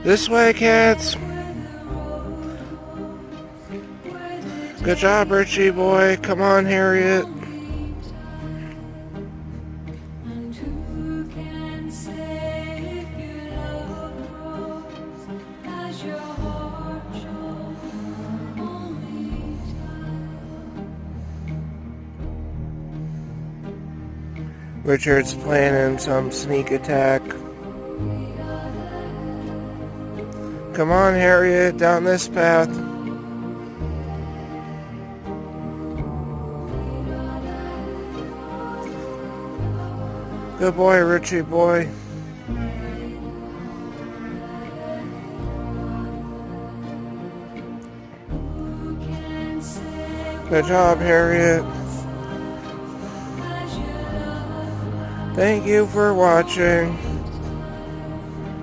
This way, cats. Good job, Richie boy. Come on, Harriet. Richard's planning some sneak attack. Come on, Harriet, down this path. Good boy, Richie boy. Good job, Harriet. Thank you for watching.